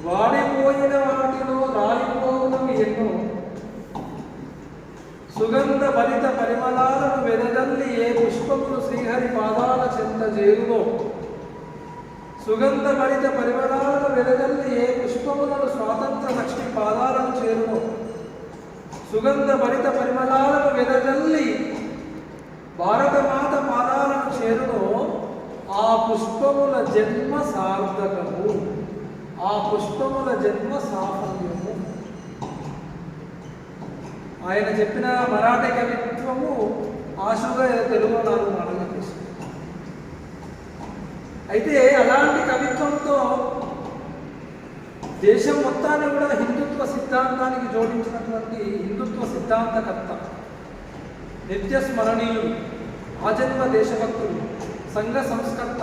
వాడిపోయిన వాటిలో రాలిపోవునవి ఎన్నో, సుగంధ భరిత పరిమళాలను వెదజల్లి ఏ పుష్పములు శ్రీహరి పాదాల చెంత చేరునో, సుగంధ భరిత పరిమళాలను వెదజల్లి ఏ పుష్పములను స్వాతంత్ర లక్ష్మి పాదాలను చేరునో, సుగంధ భరిత పరిమళాలను వెదజల్లి భారతమాత పాదాలను చేరునో, ఆ పుష్పముల జన్మ సార్థకము, ఆ పుష్పముల జన్మ సాఫల్యము. ఆయన చెప్పిన మరాఠీ కవిత్వము ఆశుగా తెలుగులో 4 మాటలు తీసుకుంది. అయితే అలాంటి కవిత్వంతో దేశం మొత్తాన్ని కూడా హిందుత్వ సిద్ధాంతానికి జోడించినటువంటి హిందుత్వ సిద్ధాంతకర్త, నిత్య స్మరణీయులు, ఆజన్మ దేశభక్తులు, సంఘ సంస్కర్త,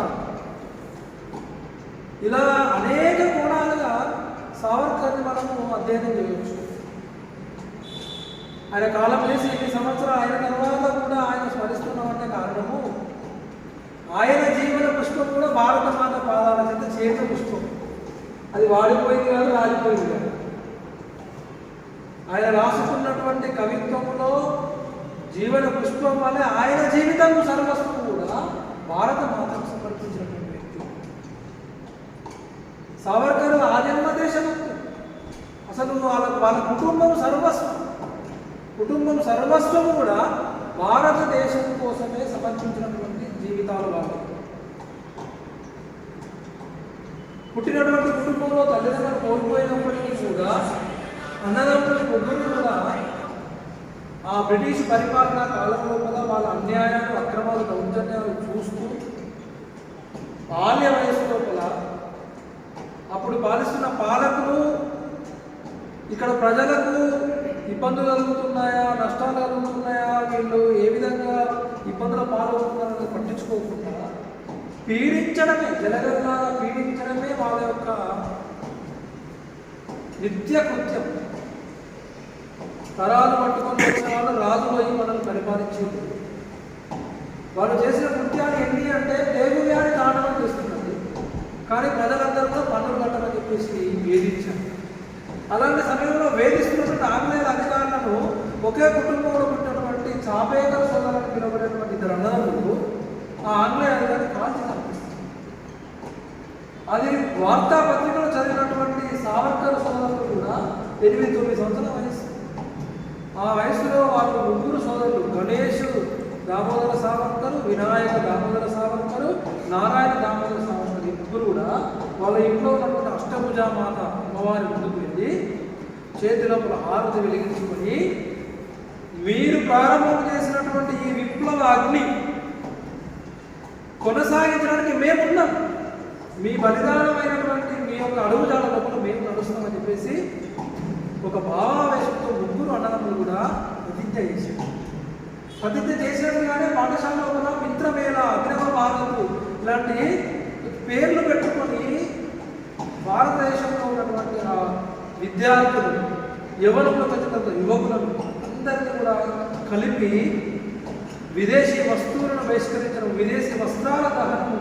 ఇలా అనేక కోణాలుగా సావర్కర్ని మనము అధ్యయనం చేయవచ్చు. ఆయన కాలం చేసి ఇన్ని సంవత్సరాలు అయిన తర్వాత కూడా ఆయన స్మరిస్తున్నామంటే కారణము ఆయన జీవన పుష్పం కూడా భారతమాత పాదాల చెంత చేత పుష్పం. అది వాడిపోయింది కాదు, రాలిపోయింది కాదు. ఆయన రాసుకున్నటువంటి కవిత్వములో జీవన పుష్పం వల్ల ఆయన జీవితం సర్వస్వం కూడా భారతమాతకు సమర్పించినటువంటి వ్యక్తి. సావర్కర్ ఆజన్మ దేశభక్తుడు. అసలు వాళ్ళ కుటుంబం సర్వస్వం, కుటుంబం సర్వస్వము కూడా భారతదేశం కోసమే సమర్పించినటువంటి జీవితాలు వాళ్ళు. పుట్టినటువంటి కుటుంబంలో తల్లిదండ్రులు కోల్పోయినప్పటికీ కూడా అన్నదమ్ములు ముగ్గురు కూడా ఆ బ్రిటిష్ పరిపాలనా కాలంలో కూడా వాళ్ళ అన్యాయాలు, అక్రమాలు, దౌర్జన్యాలు చూస్తూ బాల్య వయసు లోపల అప్పుడు పాలిస్తున్న పాలకులు ఇక్కడ ప్రజలకు ఇబ్బందులు కలుగుతున్నాయా, నష్టాలు కలుగుతున్నాయా, వీళ్ళు ఏ విధంగా ఇబ్బందుల పాల్గొతున్నారని పట్టించుకోకుండా పీడించడమే, జలగల్లాగా పీడించడమే వాళ్ళ యొక్క నిత్య కృత్యం. తరాలు పట్టుకొని వచ్చిన వాళ్ళు రాజులు అయ్యి మనల్ని పరిపాలించేది. వాళ్ళు చేసిన కృత్యాలు ఎన్ని అంటే దేగువ్యాధి తాండవం చేస్తున్నది. కానీ ప్రజలందరూ కూడా పన్నులు కట్టమని చెప్పేసి వేధించారు. అలాంటి సమయంలో వేధిస్తున్నటువంటి ఆంగ్లేయుల అధికారులను ఒకే కుటుంబంలో పుట్టినటువంటి చాపేకర్ సోదరులను పిలువబడేటువంటి 2 అన్నదమ్ములు ఆ ఆంగ్లేయ అధికారిని కాల్చి చంపిస్తారు. అది వార్తాపత్రికలో చదివినటువంటి సావర్కర్ సోదరులు కూడా 8-9 సంవత్సరాల వయసు. ఆ వయసులో వాళ్ళు 3 సోదరులు, గణేష్ దామోదర సావర్కర్, వినాయక దామోదర సావర్కర్, నారాయణ దామోదర సావర్కర్, ఈ 3 కూడా వాళ్ళ ఇంట్లో ఉన్నటువంటి అష్టభుజామాత అమ్మవారి ముందుకు వెళ్ళి చేతి లోపల హారతి వెలిగించుకొని, మీరు ప్రారంభం చేసినటువంటి ఈ విప్లవ అగ్ని కొనసాగించడానికి మేమున్నాం, మీ బలిదానమైనటువంటి మీ యొక్క అడుగుజాడ లోపల మేము నడుస్తామని చెప్పేసి ఒక భావావేశంతో 3 అన్నదమ్ములు కూడా ప్రతిజ్ఞ చేశారు. ప్రతిజ్ఞ చేసినట్టుగానే పాఠశాలలో కూడా మిత్రమేళ, అభినవ భారత్ ఇలాంటి పేర్లు పెట్టుకొని భారతదేశంలో ఉన్నటువంటి ఆ విద్యార్థులు, యువకులు, ఖచ్చితంగా యువకులను అందరినీ కూడా కలిపి విదేశీ వస్తువులను బహిష్కరించడం, విదేశీ వస్త్రాల దహనం,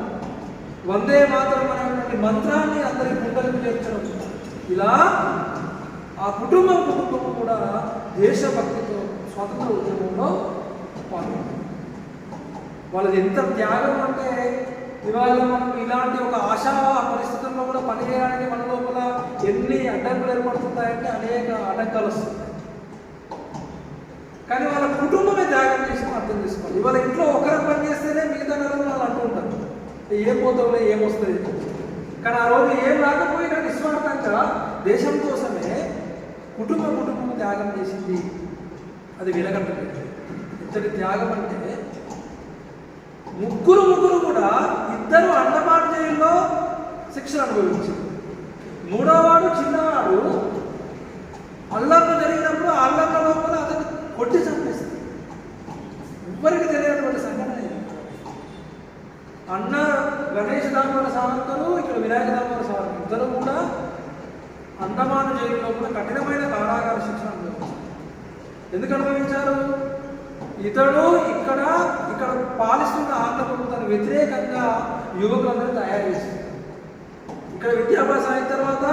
వందే మాతరం అనేటువంటి మంత్రాన్ని అందరి గుండెలకు చేర్చడం, ఇలా ఆ కుటుంబం కూడా దేశభక్తితో స్వతంత్ర ఉద్యమంలో పాల్గొంది. వాళ్ళది ఎంత త్యాగం అంటే ఇవాళ మనం ఇలాంటి ఒక ఆశా పరిస్థితుల్లో కూడా పనిచేయడానికి మన లోపల ఎన్ని అడ్డంకులు ఏర్పడుతుంటాయంటే అనేక ఆటంకాలు వస్తున్నాయి. కానీ వాళ్ళ కుటుంబమే త్యాగం చేసి అర్థం చేసుకోవాలి. ఇవాళ ఇంట్లో ఒకరు పని చేస్తేనే మిగతా నెలలో వాళ్ళు అంటూ ఉంటారు ఏం పోతావులే, ఏమొస్తుంది. కానీ ఆ రోజు ఏం రాకపోయినా నిస్వార్థంగా దేశం కోసమే కుటుంబం త్యాగం చేసింది. అది వినగంటలేదు. ఇంతటి త్యాగం అంటే ముగ్గురు కూడా 2 అండమాన్ జైల్లో శిక్షణ అనుభవించింది. 3వ వాడు చిన్నవాడు అల్లర్లు జరిగినప్పుడు ఆ అల్లర్ల లోపల అతను కొట్టి చంపేస్తుంది. ఎవ్వరికి తెలియనటువంటి సంఘటన. అన్న గణేష్ దామోదర సావర్కరు, ఇక్కడ వినాయక దామోదర సావర్కరు 2 కూడా అండమాన్ జైల్లో కూడా కఠినమైన కారాగార శిక్షణ అనుభవించారు. ఎందుకు అనుభవించారు? ఇతడు ఇక్కడ పాలిస్తున్న ఆంధ్ర ప్రభుత్వానికి వ్యతిరేకంగా యువకులందరూ తయారు చేశారు. ఇక్కడ విద్యాభ్యాసం అయిన తర్వాత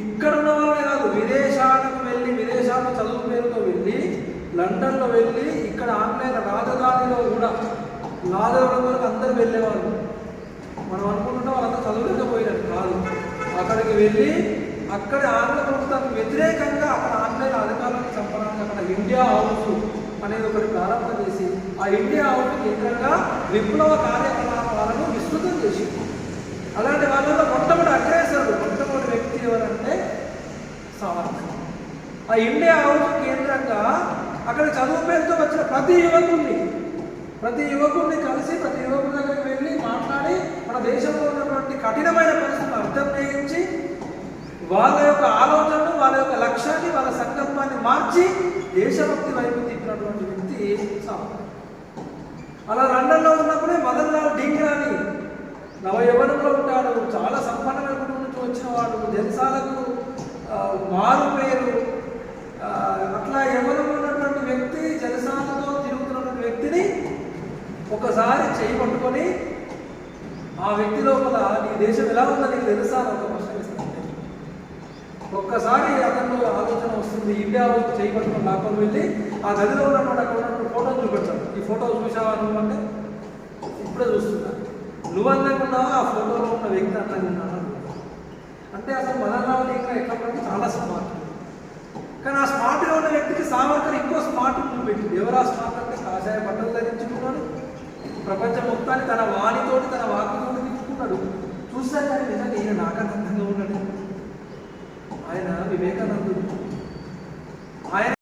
ఇక్కడ ఉన్న వాళ్ళే కాదు, విదేశాలకు వెళ్ళి విదేశాల్లో చదువు పేరుతో వెళ్ళి లండన్లో వెళ్ళి ఇక్కడ ఆంగ్లేయ రాజధానిలో కూడా లాదవడం వరకు అందరూ వెళ్ళేవాళ్ళు. మనం అనుకుంటున్నాం వాళ్ళంతా చదువులేకపోయినట్టు కాదు. అక్కడికి వెళ్ళి అక్కడ ఆంగ్ల ప్రభుత్వానికి వ్యతిరేకంగా అక్కడ ఆంగ్లేయ అధికారులను చంపడానికి అక్కడ ఇండియా హౌస్ అనేది ఒకటి ప్రారంభం చేసి ఆ ఇండియా హౌస్ కేంద్రంగా విప్లవ కార్యకలాపాలను విస్తృతం చేసింది. అలాంటి వాళ్ళలో మొట్టమొదటి అగ్రేసరుడు, మొట్టమొదటి వ్యక్తి ఎవరంటే సావర్కర్. ఆ ఇండియా హౌస్ కేంద్రంగా అక్కడ చదువు పేరుతో వచ్చిన ప్రతి యువకుడిని కలిసి ప్రతి యువకుడి దగ్గరికి వెళ్ళి మాట్లాడి మన దేశంలో ఉన్నటువంటి కఠినమైన పరిస్థితులను అర్థం చేయించి వాళ్ళ యొక్క ఆలోచనలు, వాళ్ళ యొక్క లక్ష్యాన్ని, వాళ్ళ సంకల్పాన్ని మార్చి దేశభక్తి వైపు తిప్పినటువంటి వ్యక్తి సావర్కర్. అలా లండన్లో ఉన్నప్పుడే మదన్ లాల్ డింగ్రాని నవ యవ్వనంలో ఉంటాడు, చాలా సంపన్నమైన కుటుంబం నుంచి వచ్చిన వాడు, జల్సాలకు మారు పేరు. అట్లా యవ్వనంలో ఉన్నటువంటి వ్యక్తి జలసాలతో తిరుగుతున్నటువంటి వ్యక్తిని ఒకసారి చేయి పట్టుకొని ఆ వ్యక్తి లోపల నీ దేశం ఎలా ఉందో నీకు తెలుసా అని ఒక ప్రశ్న ఇస్తాను. ఒక్కసారి అతనిలో ఆలోచన వస్తుంది. ఇండియా చేయి పట్టుకొని లాక్కొని వెళ్ళి ఆ గదిలో ఉన్నటువంటి అక్కడ ఉన్నటువంటి ఫోటో చూపెడతాడు. ఈ ఫోటో చూసావా నువ్వు అంటే ఇప్పుడే చూస్తున్నా. నువ్వు అందంగా ఉన్నావా, ఆ ఫోటోలో ఉన్న వ్యక్తి అందంగా ఉన్నావా? అంటే అసలు మదన్ లాల్ డింగ్రా ఎట్లా పడితే చాలా స్మార్ట్. కానీ ఆ స్మార్ట్గా ఉన్న వ్యక్తికి సావర్కర్ ఇంకో స్మార్ట్ పెట్టింది. ఎవరు ఆ స్మార్ట్ అంటే కాషాయ బట్టలు ధరించుకున్నాడు, ప్రపంచం మొత్తాన్ని తన వాణితోటి తన వాక్కుతోటి తీసుకున్నాడు. చూస్తాను కానీ నిజంగా ఈయన నాకన్నా అందంగా ఉన్నాడు. ఆయన వివేకానందుడు. ఆయన